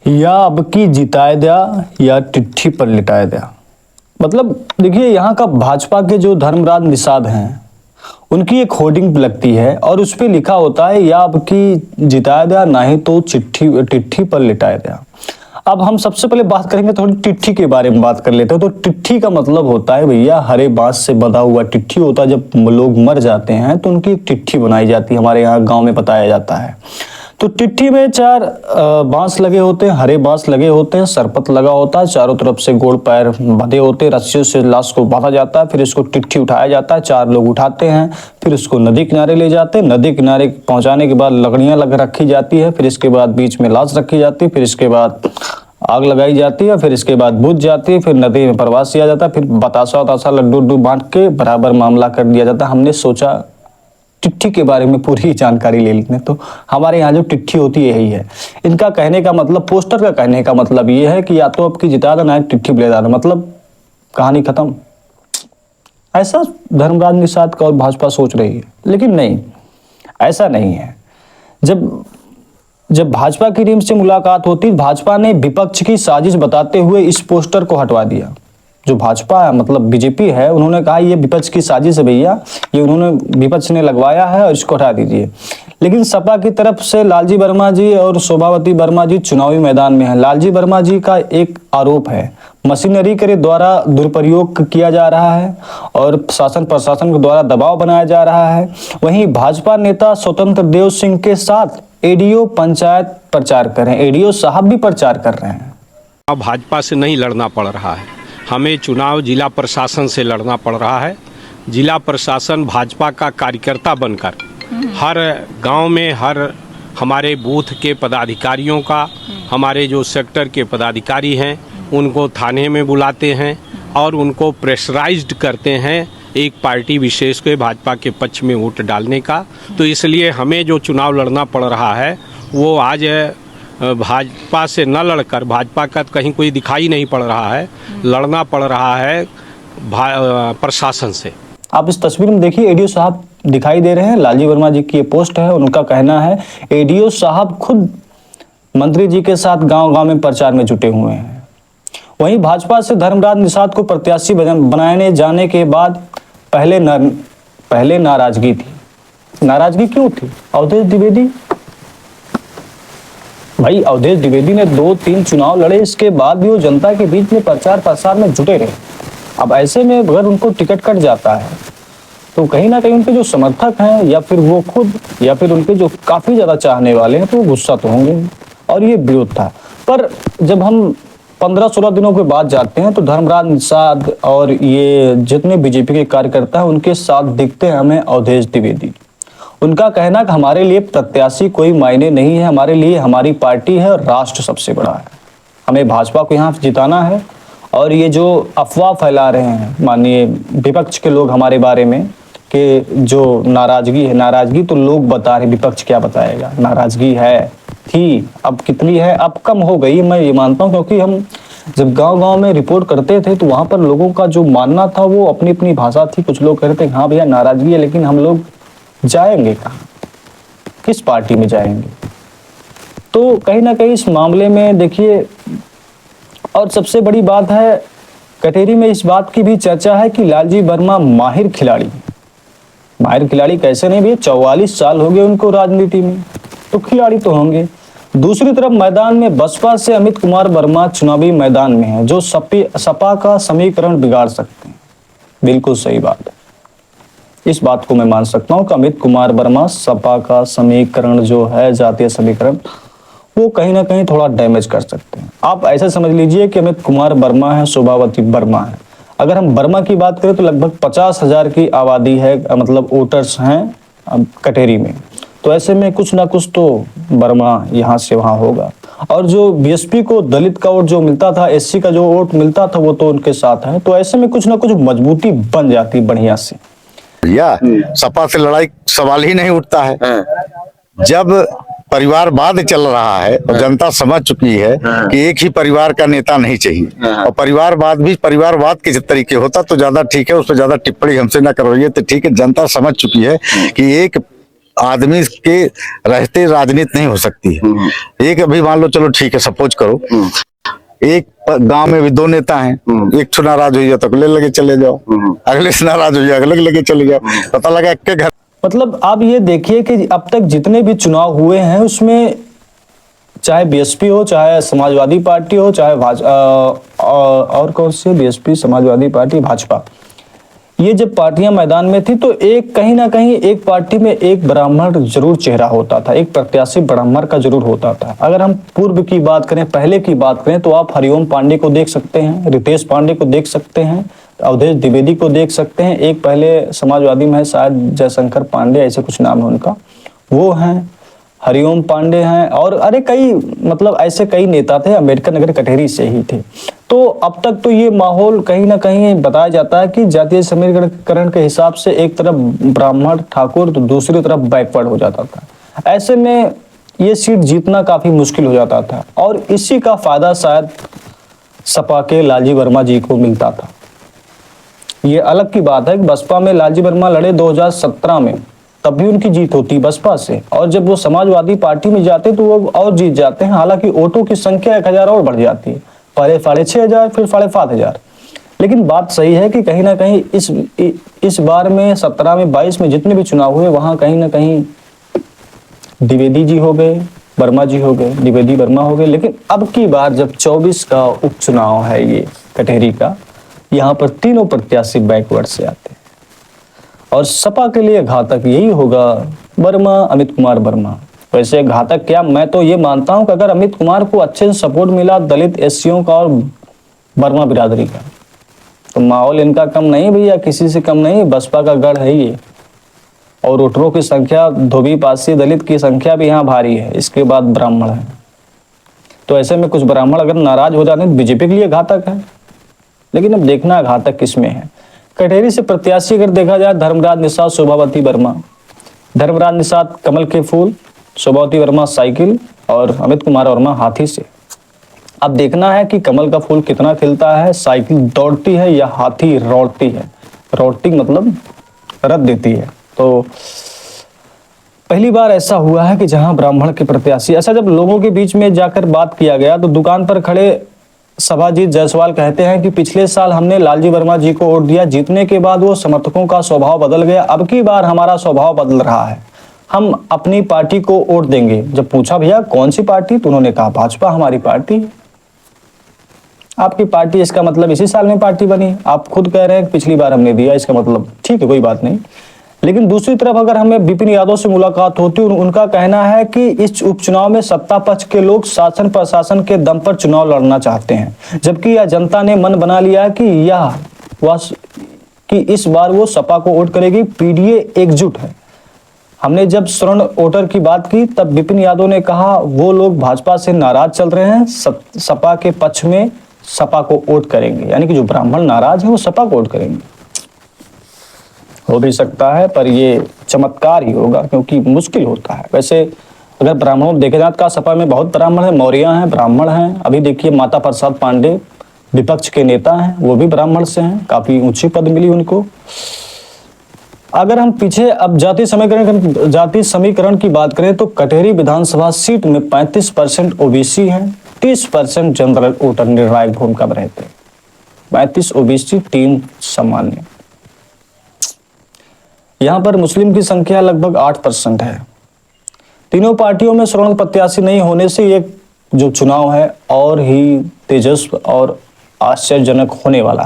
या अब की जिताए दिया या चिट्ठी पर लिटाए दिया। मतलब देखिए, यहाँ का भाजपा के जो धर्मराज निषाद हैं उनकी एक होर्डिंग लगती है और उस पर लिखा होता है या अब की जिताया दिया ना ही तो चिट्ठी पर लिटाया दिया। अब हम सबसे पहले बात करेंगे थोड़ी चिट्ठी के बारे में बात कर लेते हैं। तो चिट्ठी का मतलब होता है भैया, हरे बांस से बंधा हुआ चिट्ठी होता है। जब लोग मर जाते हैं तो उनकी एक चिट्ठी बनाई जाती है, हमारे यहाँ गांव में बताया जाता है। तो चिट्ठी में 4 बांस लगे होते हैं, हरे बांस लगे होते हैं, सरपत लगा होता है, चारों तरफ से गोड़ पैर बंधे होते हैं, रस्सियों से लाश को बांधा जाता है। फिर इसको चिट्ठी उठाया जाता है, 4 लोग उठाते हैं, फिर इसको नदी किनारे ले जाते हैं। नदी किनारे पहुंचाने के बाद लकड़ियां रखी जाती है, फिर इसके बाद बीच में लाश रखी जाती है, फिर इसके बाद आग लगाई जाती है, फिर इसके बाद बुझ जाती है, फिर नदी में प्रवास किया जाता है, फिर बतासा लड्डू बांट के बराबर मामला कर दिया जाता है। हमने सोचा चिट्ठी के बारे में पूरी जानकारी ले लेते हैं। तो हमारे यहाँ जो चिट्ठी होती है यही है। इनका कहने का मतलब, पोस्टर का कहने का मतलब ये है कि या तो आपकी जिता दो ना चिट्ठी ले जाना, मतलब कहानी खत्म। ऐसा धर्मराज निषाद का और भाजपा सोच रही है, लेकिन नहीं, ऐसा नहीं है। जब भाजपा की टीम से मुलाकात होती, भाजपा ने विपक्ष की साजिश बताते हुए इस पोस्टर को हटवा दिया। जो भाजपा है, मतलब बीजेपी है, उन्होंने कहा ये विपक्ष की साजिश है भैया, ये उन्होंने विपक्ष ने लगवाया है और इसको हटा दीजिए। लेकिन सपा की तरफ से लालजी वर्मा जी और शोभावती वर्मा जी चुनावी मैदान में है। लालजी वर्मा जी का एक आरोप है, मशीनरी के द्वारा दुरुपयोग किया जा रहा है और शासन प्रशासन के द्वारा दबाव बनाया जा रहा है। वहीं भाजपा नेता स्वतंत्र देव सिंह के साथ एडीओ पंचायत प्रचार कर रहे हैं, एडीओ साहब भी प्रचार कर रहे हैं। अब भाजपा से नहीं लड़ना पड़ रहा है, हमें चुनाव जिला प्रशासन से लड़ना पड़ रहा है। जिला प्रशासन भाजपा का कार्यकर्ता बनकर हर गांव में, हर हमारे बूथ के पदाधिकारियों का, हमारे जो सेक्टर के पदाधिकारी हैं उनको थाने में बुलाते हैं और उनको प्रेशराइज्ड करते हैं एक पार्टी विशेष के भाजपा के पक्ष में वोट डालने का। तो इसलिए हमें जो चुनाव लड़ना पड़ रहा है वो आज भाजपा से न लड़कर, भाजपा का कहीं कोई दिखाई नहीं पड़ रहा है, लड़ना पड़ रहा है प्रशासन से। आप इस तस्वीर में देखिए, एडीओ साहब दिखाई दे रहे हैं, लालजी वर्मा जी की ये पोस्ट है। उनका कहना है एडीओ साहब खुद मंत्री जी के साथ गांव-गांव में प्रचार में जुटे हुए हैं। वहीं भाजपा से धर्मराज निषाद को प्रत्याशी बनाने जाने के बाद पहले नाराजगी थी। नाराजगी क्यों थी? अवधेश द्विवेदी, भाई अवधेश द्विवेदी ने 2-3 चुनाव लड़े, इसके बाद भी वो जनता के बीच में प्रचार प्रसार में जुटे रहे। अब ऐसे में अगर उनको टिकट कट जाता है तो कहीं ना कहीं उनके जो समर्थक हैं या फिर वो खुद या फिर उनके जो काफी ज्यादा चाहने वाले हैं तो वो गुस्सा तो होंगे, और ये विरोध था। पर जब हम 15-16 दिनों के बाद जाते हैं तो धर्मराज निषाद और ये जितने बीजेपी के कार्यकर्ता हैं उनके साथ दिखते हैं हमें अवधेश द्विवेदी। उनका कहना कि हमारे लिए प्रत्याशी कोई मायने नहीं है, हमारे लिए हमारी पार्टी है और राष्ट्र सबसे बड़ा है, हमें भाजपा को यहाँ जिताना है। और ये जो अफवाह फैला रहे हैं माननीय विपक्ष के लोग हमारे बारे में कि जो नाराजगी है, नाराजगी तो लोग बता रहे, विपक्ष क्या बताएगा। नाराजगी है, थी, अब कितनी है, अब कम हो गई, मैं ये मानता हूँ। क्योंकि हम जब गांव-गांव में रिपोर्ट करते थे तो वहां पर लोगों का जो मानना था वो अपनी अपनी भाषा थी। कुछ लोग कहते थे हाँ भैया नाराजगी है, लेकिन हम लोग जाएंगे कहाँ, किस पार्टी में जाएंगे? तो कहीं ना कहीं इस मामले में देखिए, और सबसे बड़ी बात है कटेरी में इस बात की भी चर्चा है कि लालजी वर्मा माहिर खिलाड़ी, माहिर खिलाड़ी कैसे नहीं भैया, 44 साल हो गए उनको राजनीति में, तो खिलाड़ी तो होंगे। दूसरी तरफ मैदान में बसपा से अमित कुमार वर्मा चुनावी मैदान में है, जो सपा का समीकरण बिगाड़ सकते हैं। बिल्कुल सही बात है, इस बात को मैं मान सकता हूं कि अमित कुमार वर्मा सपा का समीकरण जो है, जातीय समीकरण, वो कहीं ना कहीं थोड़ा डैमेज कर सकते हैं। आप ऐसा समझ लीजिए कि अमित कुमार वर्मा है, शोभावती वर्मा है। अगर हम वर्मा की बात करें तो लगभग 50,000 की आबादी है, मतलब वोटर्स हैं कटेरी में। तो ऐसे में कुछ ना कुछ तो वर्मा यहाँ से वहाँ होगा। और जो बीएसपी को दलित का वोट जो मिलता था, एससी का जो वोट मिलता था, वो तो उनके साथ है। तो ऐसे में कुछ ना कुछ मजबूती बन जाती बढ़िया से। या सपा से लड़ाई सवाल ही नहीं उठता है। जब परिवारवाद चल रहा है और जनता समझ चुकी है कि एक ही परिवार का नेता नहीं चाहिए, और परिवारवाद भी परिवारवाद के तरीके होता तो ज्यादा ठीक है, उस पर ज्यादा टिप्पणी हमसे ना करवाइए तो ठीक है। जनता समझ चुकी है कि एक आदमी के रहते राजनीति नहीं हो सकती है। एक अभी मान लो, चलो ठीक है, सपोज करो एक गांव में भी दो नेता हैं, एक ठो नाराज हो जाए तो अगले लगे चले जाओ, अगले से नाराज हो जाए अगले लगे चले जाओ, पता लगा एक के घर। मतलब आप ये देखिए कि अब तक जितने भी चुनाव हुए हैं उसमें चाहे बीएसपी हो, चाहे समाजवादी पार्टी हो, चाहे और कौन सी, बीएसपी, समाजवादी पार्टी, भाजपा, ये जब पार्टियां मैदान में थी तो एक कहीं ना कहीं एक पार्टी में एक ब्राह्मण जरूर चेहरा होता था, एक प्रत्याशी ब्राह्मण का जरूर होता था। अगर हम पूर्व की बात करें, पहले की बात करें, तो आप हरिओम पांडे को देख सकते हैं, रितेश पांडे को देख सकते हैं, अवधेश द्विवेदी को देख सकते हैं, एक पहले समाजवादी में है शायद जयशंकर पांडे, ऐसे कुछ नाम है उनका, वो हैं, हरिओम पांडे हैं, और अरे कई, मतलब ऐसे कई नेता थे, अम्बेडकर नगर कटेरी से ही थे। तो अब तक तो ये माहौल कहीं ना कहीं बताया जाता है कि जातीय समीकरण के हिसाब से एक तरफ ब्राह्मण ठाकुर तो दूसरी तरफ बैकवर्ड हो जाता था। ऐसे में ये सीट जीतना काफी मुश्किल हो जाता था, और इसी का फायदा शायद सपा के लालजी वर्मा जी को मिलता था। ये अलग की बात है कि बसपा में लालजी वर्मा लड़े 2017 में, तब भी उनकी जीत होती बसपा से, और जब वो समाजवादी पार्टी में जाते तो वो और जीत जाते हैं। हालांकि वोटों की संख्या 1000 और बढ़ जाती है, पहले 6500 फिर 7500। लेकिन बात सही है कि कहीं ना कहीं इस बार में 17 में 22 में जितने भी चुनाव हुए वहां कहीं ना कहीं द्विवेदी जी हो गए, वर्मा जी हो गए, द्विवेदी वर्मा हो गए। लेकिन अब की बार जब 24 का उपचुनाव है ये कटेरी का, यहाँ पर तीनों प्रत्याशी बैकवर्ड से आते हैं, और सपा के लिए घातक यही होगा वर्मा, अमित कुमार वर्मा। वैसे घातक क्या, मैं तो ये मानता हूं कि अगर अमित कुमार को अच्छे से सपोर्ट मिला दलित एससीओं का और वर्मा बिरादरी का, तो माहौल इनका कम नहीं भैया, किसी से कम नहीं, बसपा का गढ़ है ये। और वोटरों की संख्या, धोबी पासी दलित की संख्या भी यहाँ भारी है, इसके बाद ब्राह्मण है। तो ऐसे में कुछ ब्राह्मण अगर नाराज हो जाते हैं तो बीजेपी के लिए घातक है। लेकिन अब देखना घातक किसमें है। कटेरी से प्रत्याशी अगर देखा जाए, धर्मराज निषाद, शोभावती वर्मा। धर्मराज निषाद कमल के फूल, शोभावती वर्मा साइकिल, और अमित कुमार वर्मा हाथी से। अब देखना है कि कमल का फूल कितना खिलता है, साइकिल दौड़ती है या हाथी रौड़ती है। रौड़ती मतलब रद देती है। तो पहली बार ऐसा हुआ है कि जहां ब्राह्मण के प्रत्याशी, ऐसा जब लोगों के बीच में जाकर बात किया गया तो दुकान पर खड़े सभाजीत जायसवाल कहते हैं कि पिछले साल हमने लालजी वर्मा जी को वोट दिया, जीतने के बाद वो समर्थकों का स्वभाव बदल गया, अब की बार हमारा स्वभाव बदल रहा है, हम अपनी पार्टी को वोट देंगे। जब पूछा भैया कौन सी पार्टी, तो उन्होंने कहा भाजपा हमारी पार्टी। आपकी पार्टी, इसका मतलब इसी साल में पार्टी बनी, आप खुद कह रहे हैं पिछली बार हमने दिया, इसका मतलब ठीक है, कोई बात नहीं। लेकिन दूसरी तरफ अगर हमें विपिन यादव से मुलाकात होती है, उनका कहना है कि इस उपचुनाव में सत्ता पक्ष के लोग शासन प्रशासन के दम पर चुनाव लड़ना चाहते हैं, जबकि यह जनता ने मन बना लिया है कि इस बार वो सपा को वोट करेगी। पीडीए एकजुट है। हमने जब स्वर्ण वोटर की बात की तब विपिन यादव ने कहा वो लोग भाजपा से नाराज चल रहे हैं, सपा के पक्ष में सपा को वोट करेंगे, यानी कि जो ब्राह्मण नाराज है वो सपा को वोट करेंगे। हो भी सकता है, पर ये चमत्कार ही होगा, क्योंकि मुश्किल होता है। वैसे अगर ब्राह्मणों देखे जाए तो सपा में बहुत ब्राह्मण है, मौर्य हैं, ब्राह्मण हैं। अभी देखिए माता प्रसाद पांडे विपक्ष के नेता हैं, वो भी ब्राह्मण से हैं, काफी ऊंची पद मिली उनको। अगर हम पीछे अब जाति समीकरण की बात करें तो कटेरी विधानसभा सीट में 35% ओबीसी हैं, 30% जनरल वोटर निर्णायक भूमिका में रहते हैं। 35 ओबीसी, 3 सामान्य। यहाँ पर मुस्लिम की संख्या लगभग 8% है। तीनों पार्टियों में स्वर्ण प्रत्याशी नहीं होने से ये जो चुनाव है और ही तेजस्वी और आश्चर्यजनक होने वाला है।